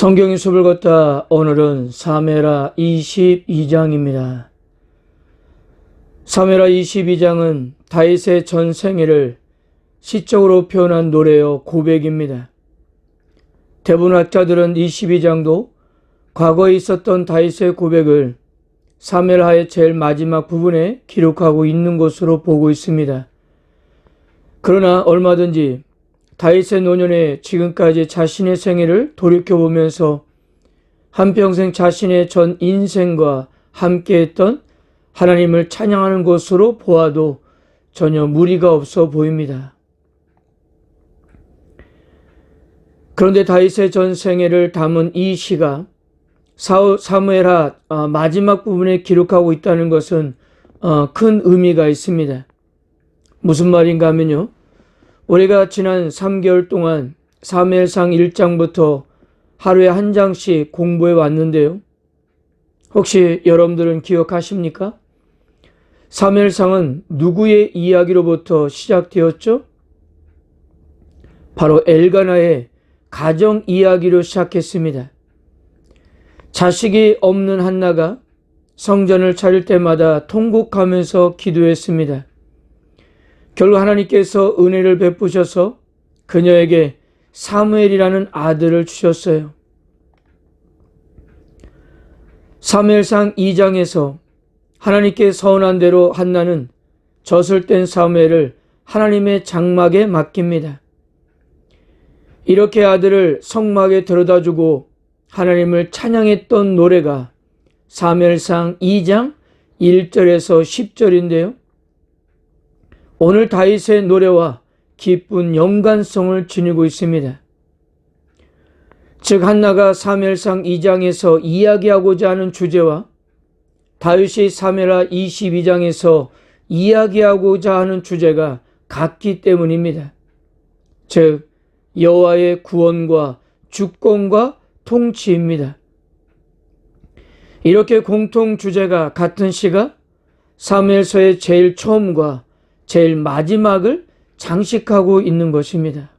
성경의 숲을 걷다. 오늘은 사무엘하 22장입니다. 사무엘하 22장은 다윗의 전 생애를 시적으로 표현한 노래요 고백입니다. 대부분 학자들은 22장도 과거에 있었던 다윗의 고백을 사무엘하의 제일 마지막 부분에 기록하고 있는 것으로 보고 있습니다. 그러나 얼마든지 다윗의 노년에 지금까지 자신의 생애를 돌이켜보면서 한평생 자신의 전 인생과 함께했던 하나님을 찬양하는 것으로 보아도 전혀 무리가 없어 보입니다. 그런데 다윗의 전 생애를 담은 이 시가 사무엘하 마지막 부분에 기록하고 있다는 것은 큰 의미가 있습니다. 무슨 말인가 하면요, 우리가 지난 3개월 동안 사무엘상 1장부터 하루에 한 장씩 공부해 왔는데요, 혹시 여러분들은 기억하십니까? 사무엘상은 누구의 이야기로부터 시작되었죠? 바로 엘가나의 가정 이야기로 시작했습니다. 자식이 없는 한나가 성전을 차릴 때마다 통곡하면서 기도했습니다. 결국 하나님께서 은혜를 베푸셔서 그녀에게 사무엘이라는 아들을 주셨어요. 사무엘상 2장에서 하나님께 서운한 대로 한나는 젖을 뗀 사무엘을 하나님의 장막에 맡깁니다. 이렇게 아들을 성막에 데려다주고 하나님을 찬양했던 노래가 사무엘상 2장 1절에서 10절인데요. 오늘 다윗의 노래와 깊은 연관성을 지니고 있습니다. 즉, 한나가 사무엘상 2장에서 이야기하고자 하는 주제와 다윗이 사무엘하 22장에서 이야기하고자 하는 주제가 같기 때문입니다. 즉, 여호와의 구원과 주권과 통치입니다. 이렇게 공통 주제가 같은 시가 사무엘서의 제일 처음과 제일 마지막을 장식하고 있는 것입니다.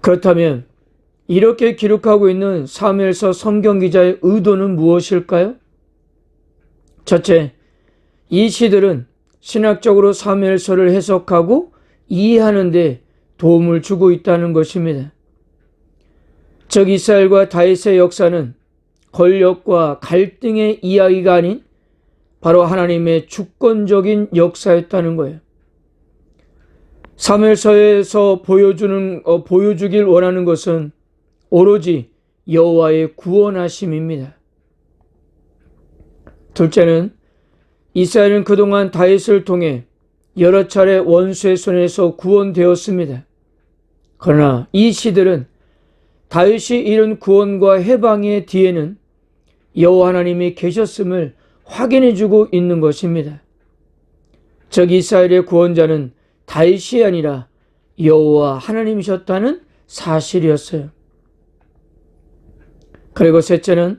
그렇다면 이렇게 기록하고 있는 사무엘서 성경 기자의 의도는 무엇일까요? 첫째, 이 시들은 신학적으로 사무엘서를 해석하고 이해하는 데 도움을 주고 있다는 것입니다. 즉, 이스라엘과 다윗의 역사는 권력과 갈등의 이야기가 아닌 바로 하나님의 주권적인 역사였다는 거예요. 사무엘서에서 보여주길 원하는 것은 오로지 여호와의 구원하심입니다. 둘째는 이스라엘은 그동안 다윗을 통해 여러 차례 원수의 손에서 구원되었습니다. 그러나 이 시들은 다윗이 이룬 구원과 해방의 뒤에는 여호와 하나님이 계셨음을 확인해주고 있는 것입니다. 즉, 이스라엘의 구원자는 다윗이 아니라 여호와 하나님이셨다는 사실이었어요. 그리고 셋째는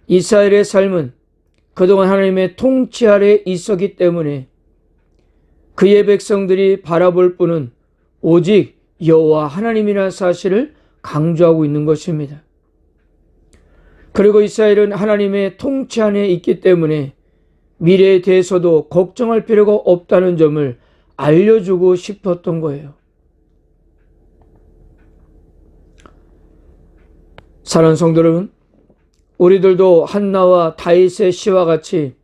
이스라엘의 삶은 그동안 하나님의 통치 아래 있었기 때문에 그의 백성들이 바라볼 분은 오직 여호와 하나님이라는 사실을 강조하고 있는 것입니다. 그리고 이스라엘은 하나님의 통치 안에 있기 때문에 미래에 대해서도 걱정할 필요가 없다는 점을 알려주고 싶었던 거예요. 사랑하는 성도 여러분, 우리들도 한나와 다윗의 시와 같이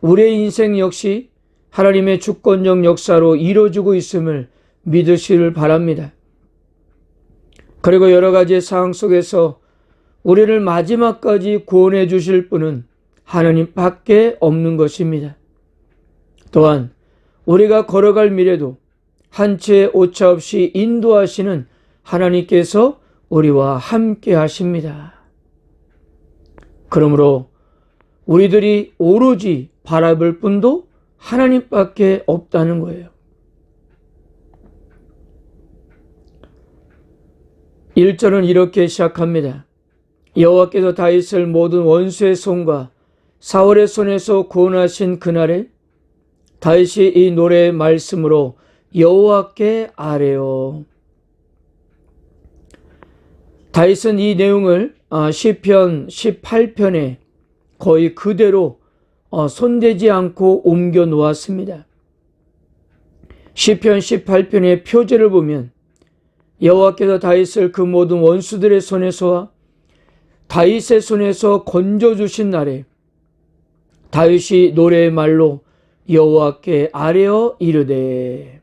우리의 인생 역시 하나님의 주권적 역사로 이루어지고 있음을 믿으시길 바랍니다. 그리고 여러 가지 상황 속에서 우리를 마지막까지 구원해 주실 분은 하나님밖에 없는 것입니다. 또한 우리가 걸어갈 미래도 한치의 오차 없이 인도하시는 하나님께서 우리와 함께 하십니다. 그러므로 우리들이 오로지 바라볼 분도 하나님밖에 없다는 거예요. 1절은 이렇게 시작합니다. 여호와께서 다윗을 모든 원수의 손과 사울의 손에서 구원하신 그날에 다윗이 이 노래의 말씀으로 여호와께 아뢰어. 다윗은 이 내용을 시편 18편에 거의 그대로 손대지 않고 옮겨 놓았습니다. 시편 18편의 표제를 보면 여호와께서 다윗을 그 모든 원수들의 손에서와 다윗의 손에서 건져주신 날에 다윗이 노래의 말로 여호와께 아뢰어 이르되.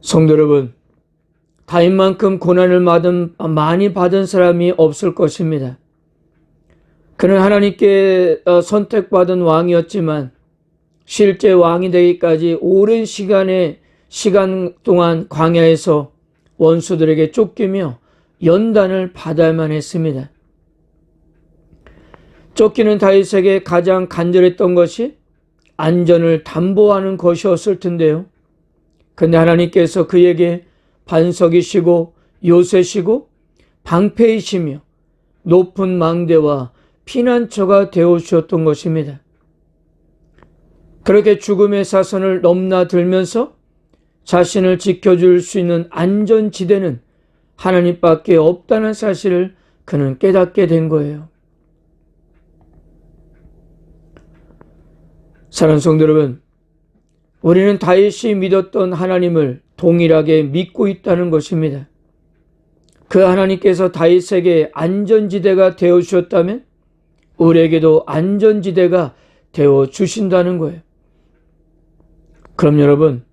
성도 여러분, 다윗만큼 고난을 많이 받은 사람이 없을 것입니다. 그는 하나님께 선택받은 왕이었지만 실제 왕이 되기까지 오랜 시간 동안 광야에서 원수들에게 쫓기며 연단을 받아야만 했습니다. 쫓기는 다윗에게 가장 간절했던 것이 안전을 담보하는 것이었을 텐데요. 근데 하나님께서 그에게 반석이시고 요새시고 방패이시며 높은 망대와 피난처가 되어 주셨던 것입니다. 그렇게 죽음의 사선을 넘나들면서 자신을 지켜줄 수 있는 안전지대는 하나님밖에 없다는 사실을 그는 깨닫게 된 거예요. 사랑하는 성도 여러분, 우리는 다윗이 믿었던 하나님을 동일하게 믿고 있다는 것입니다. 그 하나님께서 다윗에게 안전지대가 되어 주셨다면 우리에게도 안전지대가 되어 주신다는 거예요. 그럼 여러분,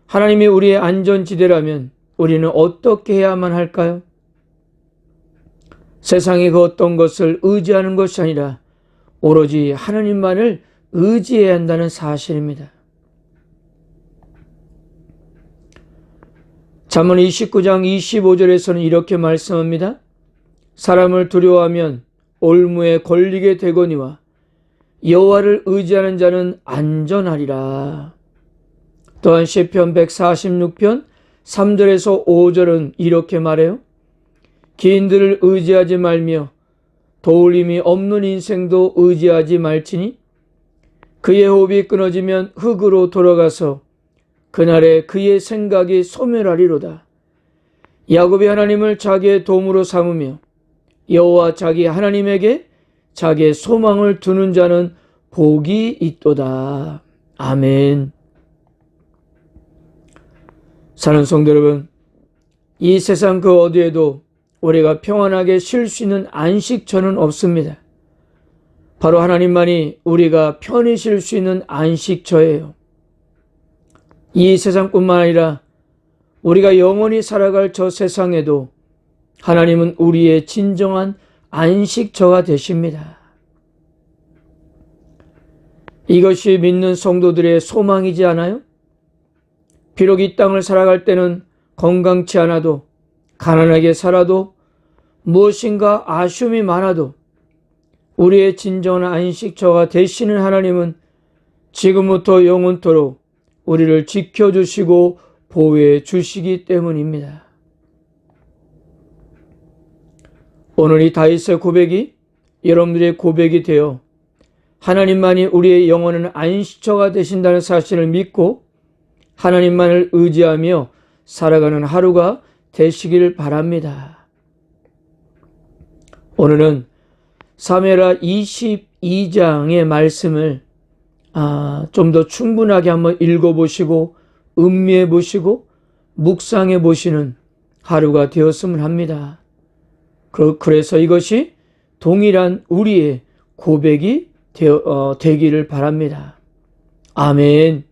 하나님이 우리의 안전지대라면 우리는 어떻게 해야만 할까요? 세상의 그 어떤 것을 의지하는 것이 아니라 오로지 하나님만을 의지해야 한다는 사실입니다. 잠언 29장 25절에서는 이렇게 말씀합니다. 사람을 두려워하면 올무에 걸리게 되거니와 여호와를 의지하는 자는 안전하리라. 또한 시편 146편 3절에서 5절은 이렇게 말해요. 기인들을 의지하지 말며 도울 힘이 없는 인생도 의지하지 말지니 그의 호흡이 끊어지면 흙으로 돌아가서 그날에 그의 생각이 소멸하리로다. 야곱이 하나님을 자기의 도움으로 삼으며 여호와 자기 하나님에게 자기의 소망을 두는 자는 복이 있도다. 아멘. 사랑하는 성도 여러분, 이 세상 그 어디에도 우리가 평안하게 쉴 수 있는 안식처는 없습니다. 바로 하나님만이 우리가 편히 쉴 수 있는 안식처예요. 이 세상뿐만 아니라 우리가 영원히 살아갈 저 세상에도 하나님은 우리의 진정한 안식처가 되십니다. 이것이 믿는 성도들의 소망이지 않아요? 비록 이 땅을 살아갈 때는 건강치 않아도, 가난하게 살아도, 무엇인가 아쉬움이 많아도 우리의 진정한 안식처가 되시는 하나님은 지금부터 영원토록 우리를 지켜주시고 보호해 주시기 때문입니다. 오늘 이 다윗의 고백이 여러분들의 고백이 되어 하나님만이 우리의 영원한 안식처가 되신다는 사실을 믿고 하나님만을 의지하며 살아가는 하루가 되시길 바랍니다. 오늘은 사무엘하 22장의 말씀을 좀 더 충분하게 한번 읽어보시고 음미해 보시고 묵상해 보시는 하루가 되었으면 합니다. 그래서 이것이 동일한 우리의 고백이 되기를 바랍니다. 아멘.